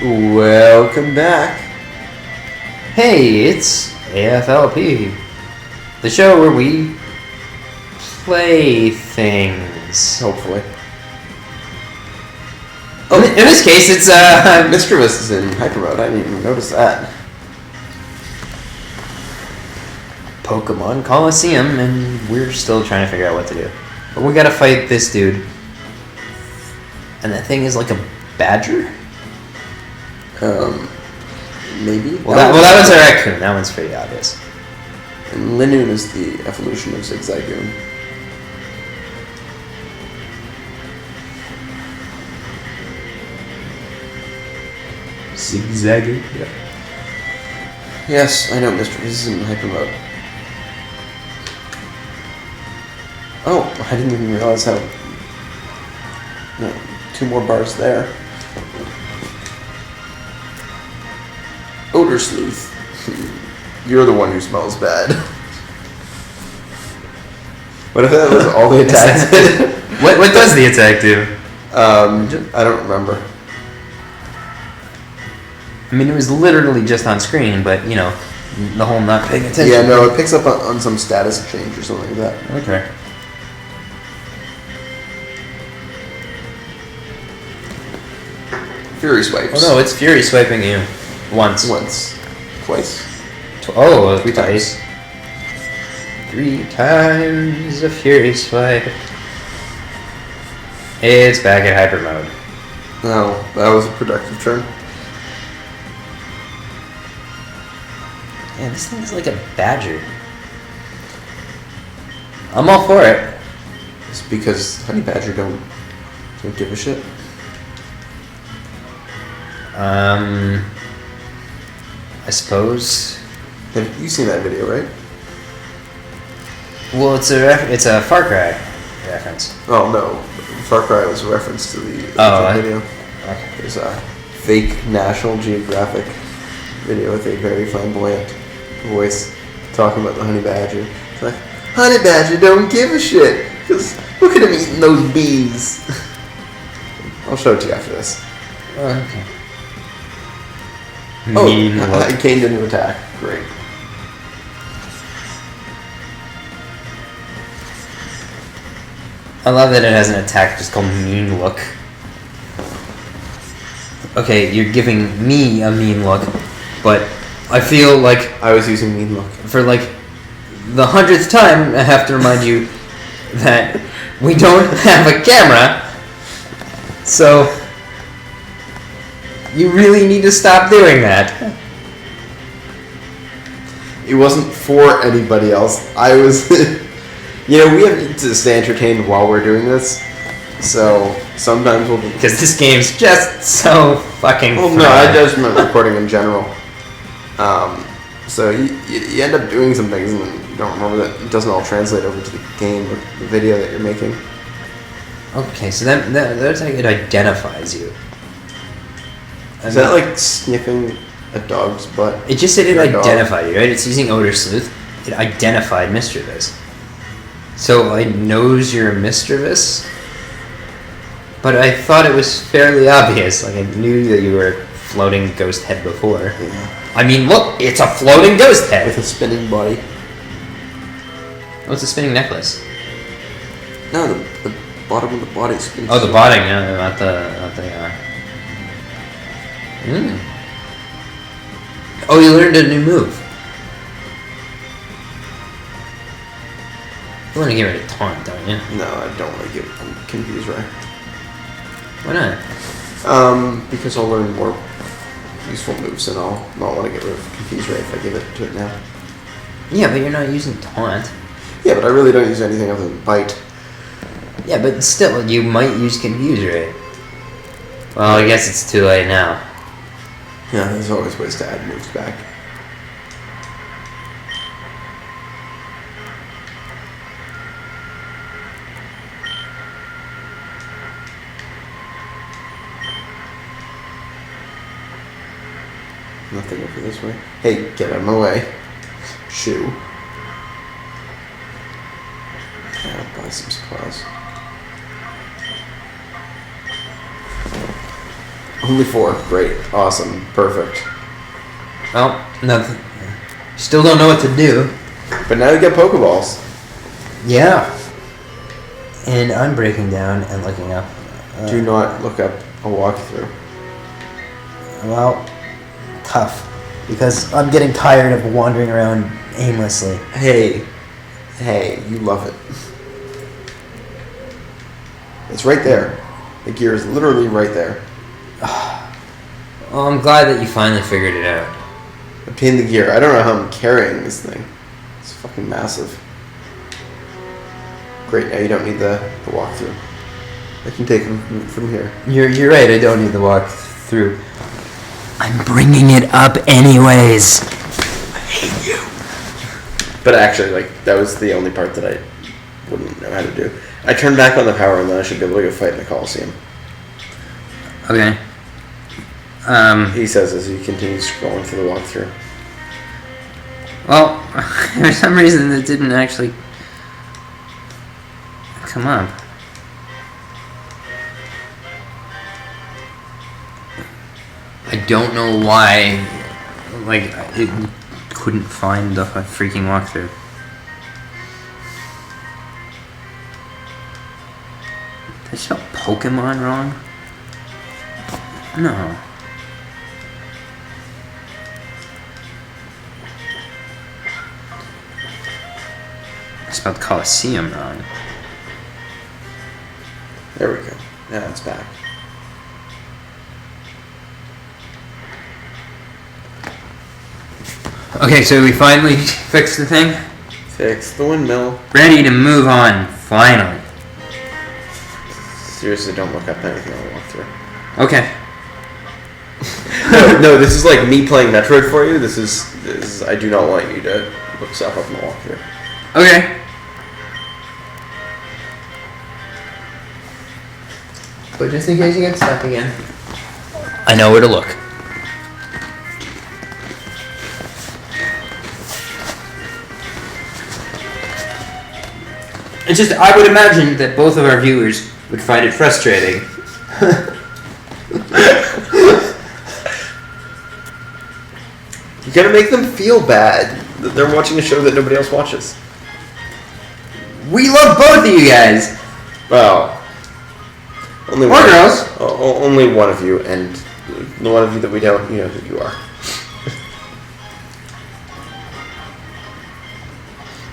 Welcome back. Hey, it's AFLP, the show where we play things. Hopefully. In this case, it's Mischievous is in hyper mode. I didn't even notice that. Pokemon Colosseum, and we're still trying to figure out what to do. But we gotta fight this dude, and that thing is like a badger. Maybe. Well, that one's a raccoon. That one's pretty obvious. And Linoon is the evolution of Zigzagoon. Zigzaggy. Yeah. Yes, I know, Mr. This is in hyper mode. Oh, I didn't even realize how. No, 2 more bars there. Odor Sleuth. You're the one who smells bad. What if that was all the attacks did? What does the attack do? I don't remember. I mean, it was literally just on screen, but you know, the whole not paying attention. Yeah, no, it picks up on some status change or something like that. Okay. Fury swipes. Oh no, it's Fury swiping you. Once. Twice. 3 times. 3 times a Fury swipe. It's back at hyper mode. No, that was a productive turn. Yeah, this thing is like a badger. I'm all for it. It's because Honey Badger don't give a shit. I suppose. Have you seen that video, right? Well, it's a Far Cry reference. Oh no, Far Cry was a reference to the video. Okay. There's a fake National Geographic video with a very flamboyant voice talking about the Honey Badger. It's like, Honey Badger don't give a shit, because look at him eating those bees. I'll show it to you after this. Okay. Oh, Mean look. I gained a new attack. Great. I love that it has an attack just called Mean Look. Okay, you're giving me a mean look, but I feel like I was using Mean Look. for like the 100th time, I have to remind you that we don't have a camera, so you really need to stop doing that. It wasn't for anybody else. I was... You know, we have to stay entertained while we're doing this, so sometimes we'll... Because this game's just so fucking Well, fun. no, I just meant recording in general. So you end up doing some things and you don't remember that it doesn't all translate over to the game or the video that you're making. Okay, so that's how it identifies you. Is that like sniffing a dog's butt? It just said it Or a dog? identified you, right? It's using Odor Sleuth. It identified Mischievous. So it knows you're Mischievous? But I thought it was fairly obvious. Like, I knew that you were a floating ghost head before. Yeah. I mean, look, it's a floating ghost head! With a spinning body. Oh, it's a spinning necklace. No, the bottom of the body spins. Oh, the bottom, yeah, not the Oh, you learned a new move. You want to get rid of taunt, don't you? No, I don't want to give Confuse Ray. Why not? Because I'll learn more useful moves and I'll not want to get rid of Confuse Ray if I give it to it now. Yeah, but you're not using taunt. Yeah, but I really don't use anything other than Bite. Yeah, but still, you might use Confuse Ray. Well, I guess it's too late now. Yeah, there's always ways to add moves back. Nothing over this way. Hey, get out of my way. Shoo. I'll buy some supplies. Only 4. Great. Awesome. Perfect. Well, nothing. Still don't know what to do. But now you get Pokeballs. Yeah. And I'm breaking down and looking up. Do not look up a walkthrough. Well, tough. Because I'm getting tired of wandering around aimlessly. Hey, you love it. It's right there. The gear is literally right there. Well, I'm glad that you finally figured it out. Obtain the gear. I don't know how I'm carrying this thing. It's fucking massive. Great, now you don't need the walkthrough. I can take them from here. You're right, I don't need the walk through. I'm bringing it up anyways. I hate you. But actually, like, that was the only part that I wouldn't know how to do. I turned back on the power and then I should be able to go fight in the Colosseum. Okay. He says as he continues scrolling through the walkthrough. Well, for some reason it didn't actually come up. I don't know why, like, it couldn't find the freaking walkthrough. Did I spell Pokemon wrong? No. I spelled Colosseum wrong. There we go. Yeah, it's back. Okay, so we finally fixed the thing. Fix the windmill. Ready to move on, finally. Seriously, don't look up anything on the walkthrough. Okay. No, this is like me playing Metroid for you. This is I do not want you to look stuff up in the walkthrough. Okay. But just in case you get stuck again, I know where to look. It's just, I would imagine that both of our viewers would find it frustrating. You gotta make them feel bad that they're watching a show that nobody else watches. We love both of you guys. Well, only Or one. girls. Only one of you, and the one of you that we don't, you know who you are.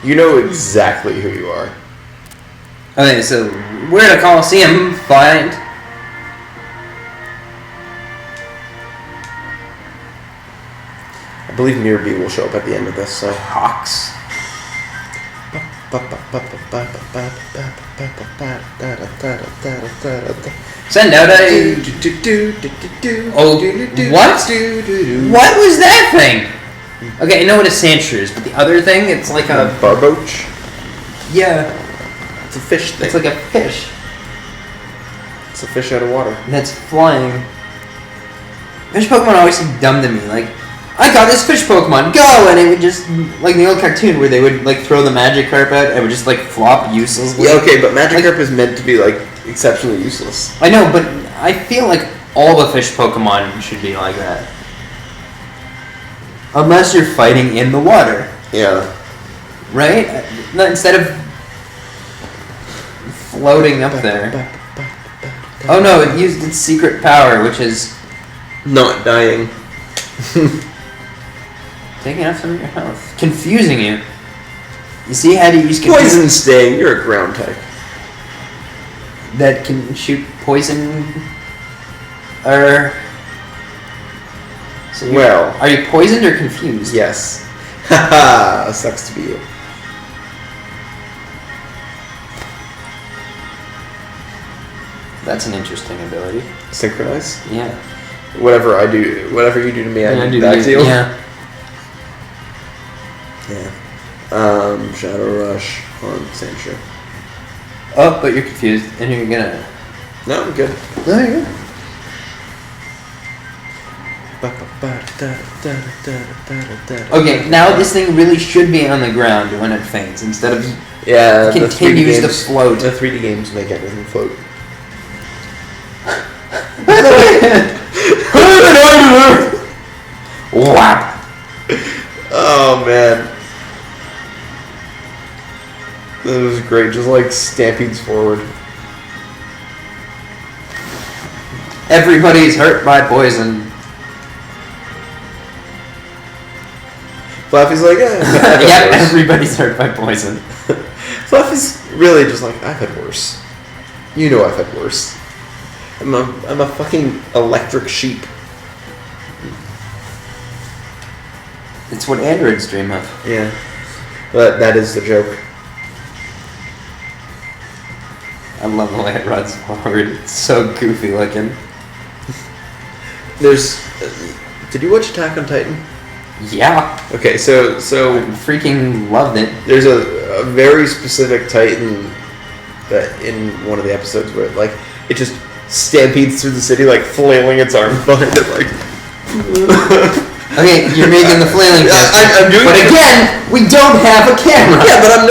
You know exactly who you are. Okay, so where to Colosseum find? I believe Mirabee will show up at the end of this, so. Hawks. Send out a... Oh, what? What was that thing? Okay, I know what a Sandshrew is, but the other thing, it's like a... Barboach? Yeah. It's a fish thing. It's like a fish It's a fish out of water. that's flying. Fish Pokemon always seem dumb to me. Like, I got this fish Pokemon, go! And it would just, like the old cartoon where they would like throw the Magikarp out and it would just like flop uselessly. Yeah, okay, but Magikarp is meant to be like exceptionally useless. I know, but I feel like all the fish Pokemon should be like that. Unless you're fighting in the water. Yeah. Right? Instead of floating up there. Oh no, it used its secret power, which is... Not dying. taking off some of your health. Confusing you. You see how to use Poison Sting, you're a ground type. that can shoot poison? Or... So Well. are you poisoned or confused? Yes. Haha, sucks to be you. That's an interesting ability. Synchronize? Yeah. Whatever I do, whatever you do to me, I do back to you. Yeah. Yeah. Shadow Rush on Sandshrew. Oh, but you're confused, and you're gonna... No, I'm good. No, you're good. Okay, now this thing really should be on the ground when it faints, instead of... Yeah, It continues to float. The 3D games make everything float. By the way, great. Just like stampedes forward. Everybody's hurt by poison. Flaffy's like, yeah, everybody's hurt by poison. Fluffy's really just like, I've had worse. You know I've had worse. I'm a fucking electric sheep. It's what androids dream of. Yeah. But that is the joke. I love the way it runs forward. It's so goofy looking. There's... did you watch Attack on Titan? Yeah. Okay, so I freaking loved it. there's a very specific Titan that in one of the episodes where like it just stampedes through the city like flailing its arms behind it like Okay, you're making the flailing gesture. I'm doing but it. Again, we don't have a camera. Yeah, but I'm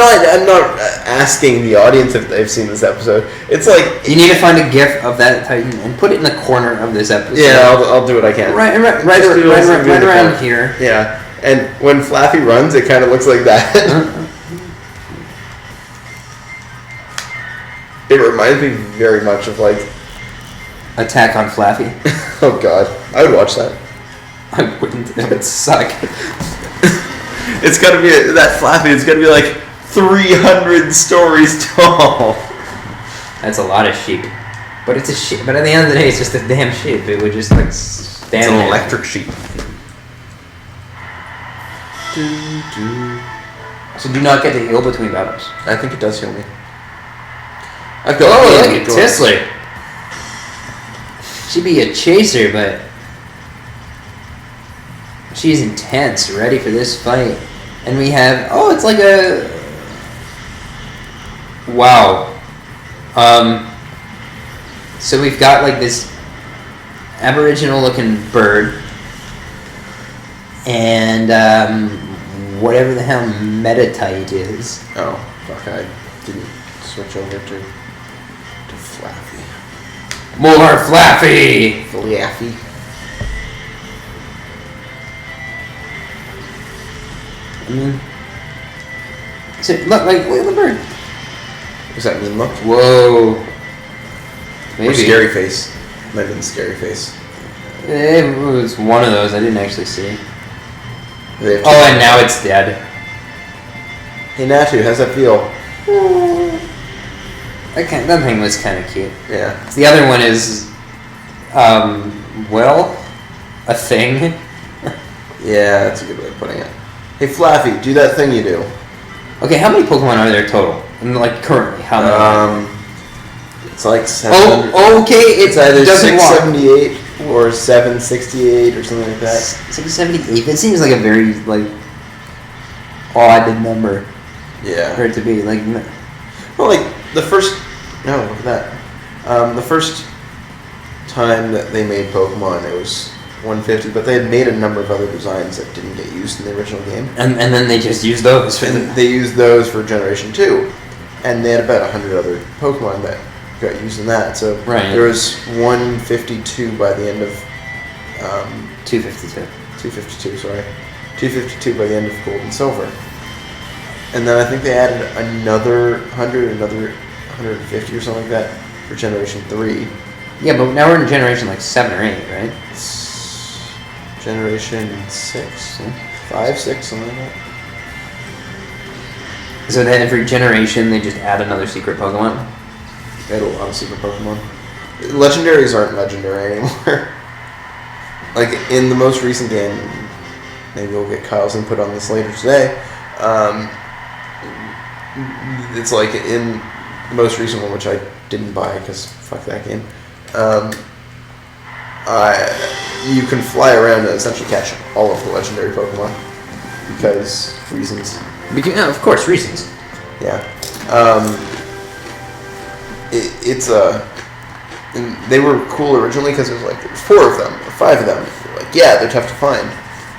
not asking the audience if they've seen this episode. It's like You need to find a GIF of that Titan and put it in the corner of this episode. yeah, I'll do what I can. Right around here. Yeah, and when Flaffy runs, it kind of looks like that. It reminds me very much of like Attack on Flaffy. oh god, I would watch that. I wouldn't. It would suck. It's gotta be that Flaffy. It's gotta be like 300 stories tall. That's a lot of sheep. But it's a sheep. But at the end of the day, it's just a damn sheep. It would just like stand It's an there. electric sheep. So do not get to heal between battles. I think it does heal me. I've got Oh, healing look at Tisler. She'd be a chaser, but she's intense, ready for this fight. And we have it's like a wow. So we've got like this Aboriginal looking bird and whatever the hell metatite is. Oh, fuck, I didn't switch over to Flaffy. More Flaffy! Flaffy. I mean, so look at the bird. Does that mean look? Whoa. Or scary face. Might have been scary face. It was one of those. I didn't actually see. They have Oh, and now it's dead. Hey Natu, how's that feel? That thing was kind of cute. Yeah. The other one is, a thing. Yeah, that's a good way of putting it. Hey Flaffy, do that thing you do. Okay, how many Pokemon are there total? And like currently, how many? It's like 700. Oh, okay. It's either doesn't walk. 678 or 768 or something like that. 678. That seems like a very odd number for Yeah. it to be like. Well, like the first. No, look at that. The first time that they made Pokemon, it was 150, but they had made a number of other designs that didn't get used in the original game. And then they just use those for And they used those for Generation 2. And they had about 100 other Pokemon that got used in that. So Right. there was 152 by the end of 252. 252, sorry. 252 by the end of Gold and Silver. And then I think they added another 100, another 150 or something like that for Generation 3. Yeah, but now we're in generation 7 or 8, right? It's Generation 6? 5, 6, something like that. So then every generation they just add another secret Pokemon? They had a lot of secret Pokemon. Legendaries aren't legendary anymore. Like, in the most recent game, maybe we'll get Kyle's input on this later today, it's like in the most recent one, which I didn't buy because fuck that game, you can fly around and essentially catch all of the legendary Pokemon because reasons. Yeah, of course, reasons. Yeah. And they were cool originally because there was 4 of them or 5 of them. Yeah, they're tough to find.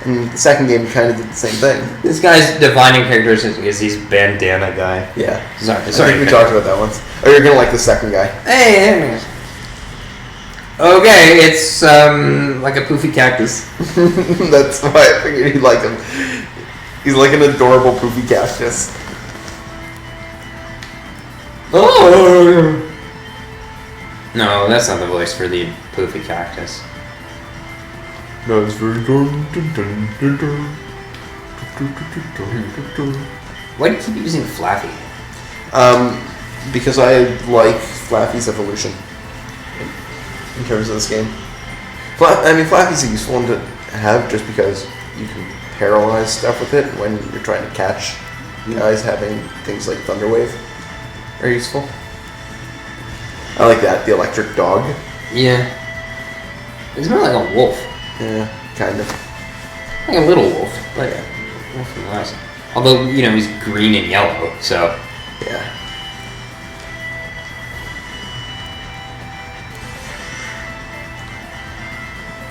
And the second game kind of did the same thing. This guy's defining characters is he's bandana guy. Yeah. Sorry. I think we talked about that once. Oh, you're gonna like the second guy. Hey. Okay, it's like a poofy cactus. That's why I figured you'd like him. He's like an adorable poofy cactus. Oh! No, that's not the voice for the poofy cactus. No, it's very good. Why do you keep using Flaffy? Because I like Flaffy's evolution in terms of this game. Flaffy's a useful one to have just because you can paralyze stuff with it when you're trying to catch guys. Having things like Thunder Wave are useful. I like that, the electric dog. Yeah. It's more like a wolf. Yeah, kind of. Like a little wolf, but wolf is nice. Although, he's green and yellow, so... Yeah.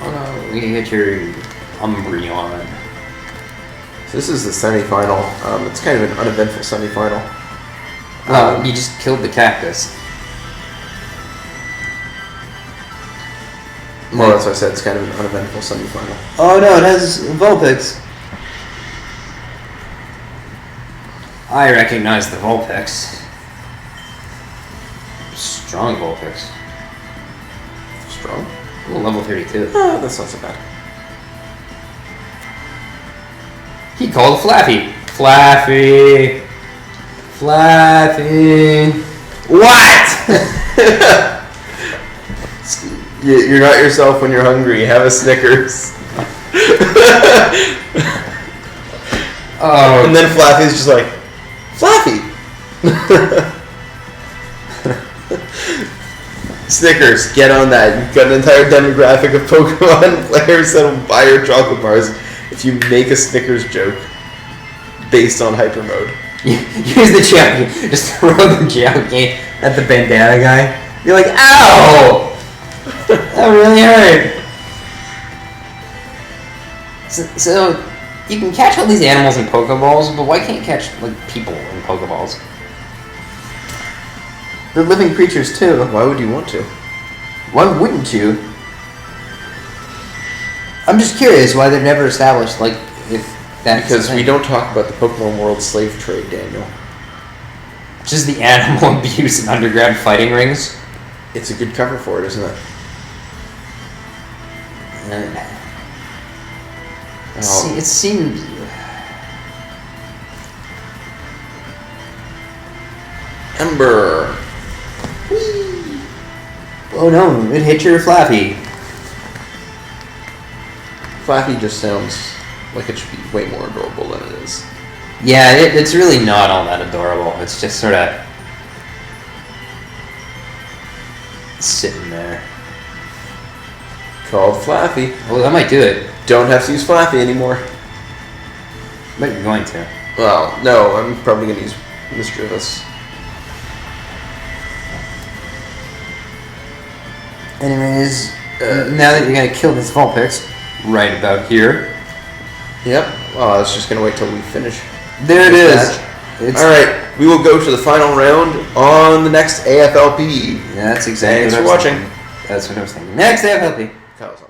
Oh no, you get your Umbreon. So this is the semifinal. It's kind of an uneventful semifinal. Well, you just killed the cactus. Well, that's what I said. It's kind of an uneventful semifinal. Oh no, it has Vulpix. I recognize the Vulpix. Strong Vulpix. Strong? Ooh, level 32. That's not so bad. He called Flaffy. Flaffy. Flaffy. What? You're not yourself when you're hungry. Have a Snickers. Oh. And then Flaffy's just like, Flaffy. Snickers, get on that. You've got an entire demographic of Pokemon players that'll buy your chocolate bars if you make a Snickers joke based on Hyper Mode. Use the champion. Just throw the champion at the bandana guy. You're like, ow! That really hurt. So, you can catch all these animals in Pokeballs, but why can't you catch people in Pokeballs? They're living creatures too. Why would you want to? Why wouldn't you? I'm just curious why they've never established if that's because we don't talk about the Pokemon World slave trade, Daniel. Just the animal abuse in underground fighting rings. It's a good cover for it, isn't it? It seems. Ember. Oh no! It hit your Flaffy. Flaffy just sounds like it should be way more adorable than it is. Yeah, it's really not all that adorable. It's just sort of sitting there. Called Flaffy. Well, that might do it. Don't have to use Flaffy anymore. But you're going to. Well, no, I'm probably going to use Mischievous. Anyways, now that you're going to kill this Vulpix, right about here. Yep. Well, I was just going to wait till we finish. There it is. Alright, we will go to the final round on the next AFLP. Yeah, that's exactly Thanks what for I was watching. thinking. That's what I was thinking. Next AFLP. That was